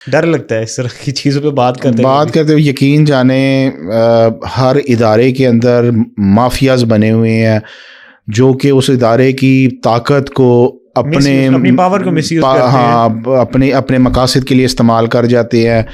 डर लगता है इस तरह की चीज़ों पे बात करते हुए। यकीन जाने हर इदारे के अंदर माफियाज बने हुए हैं जो कि उस इदारे की ताकत को अपनी पावर को मिसयूज करते हैं। हाँ, अपने मकासद के लिए इस्तेमाल कर जाते हैं।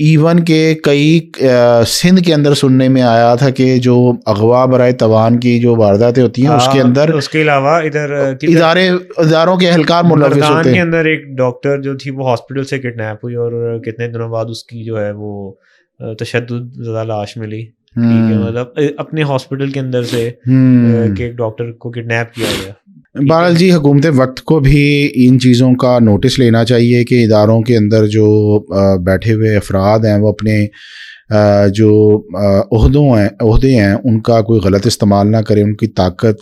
इवन के कई सिंध के अंदर सुनने में आया था कि जो अगवा बराए तवान की जो वारदातें होती हैं उसके अंदर, उसके अलावा इधर इदारों के एहलकार मुलविस होते हैं। के अंदर एक डॉक्टर जो थी वो हॉस्पिटल से किडनैप हुई और कितने दिनों बाद उसकी जो है वो तशद्दुद ज़्यादा लाश मिली। ठीक है, मतलब अपने हॉस्पिटल के अंदर से कि एक डॉक्टर को किडनैप किया गया। बहरहाल जी, हुकूमत वक्त को भी इन चीज़ों का नोटिस लेना चाहिए कि इदारों के अंदर जो बैठे हुए अफराद हैं वो अपने जो ओहदे हैं उनका कोई गलत इस्तेमाल ना करें। उनकी ताकत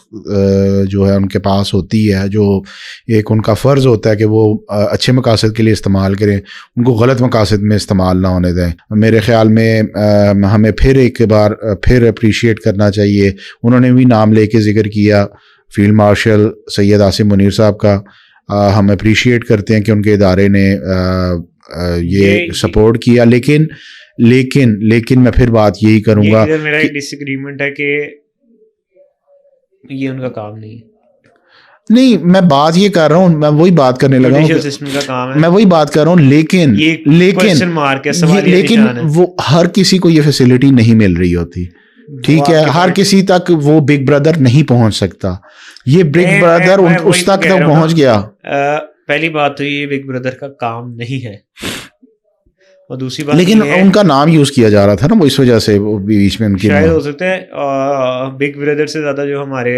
जो है उनके पास होती है, जो एक उनका फ़र्ज़ होता है कि वो अच्छे मकासद के लिए इस्तेमाल करें, उनको गलत मकासद में इस्तेमाल ना होने दें। मेरे ख़्याल में हमें फिर एक बार फिर अप्रीशिएट करना चाहिए। उन्होंने भी नाम लेके ज़िक्र किया फील्ड मार्शल सैयद आसिम मुनीर साहब का। हम अप्रीशिएट करते हैं कि उनके इदारे ने ये सपोर्ट किया। लेकिन मैं फिर बात यही करूँगा, मेरा एक डिसएग्रीमेंट है कि ये उनका काम नहीं, मैं बात ये कर रहा हूँ, मैं वही बात करने लगा हूँ, सिस्टम का काम है, मैं वही बात कर रहा हूँ। लेकिन वो हर किसी को ये फैसिलिटी नहीं मिल रही होती। ठीक है, हर किसी तक वो बिग ब्रदर नहीं पहुंच सकता। ये बिग ब्रदर उस तक तो पहुंच गया। पहली बात तो ये बिग ब्रदर का काम नहीं है, और दूसरी बात लेकिन उनका नाम यूज किया जा रहा था ना, वो इस वजह से वो बीच में उनके शायद हो सकता है बिग ब्रदर से ज्यादा जो हमारे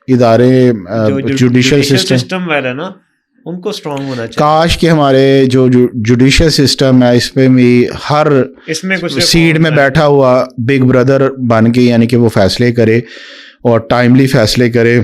इदारे जुडिशियल सिस्टम वाला ना, उनको स्ट्रॉन्ग होना चाहिए। काश कि हमारे जो जुडिशियल सिस्टम है इसमें भी हर कुछ सीट में बैठा हुआ बिग ब्रदर बन के, यानी कि वो फैसले करे और टाइमली फैसले करे।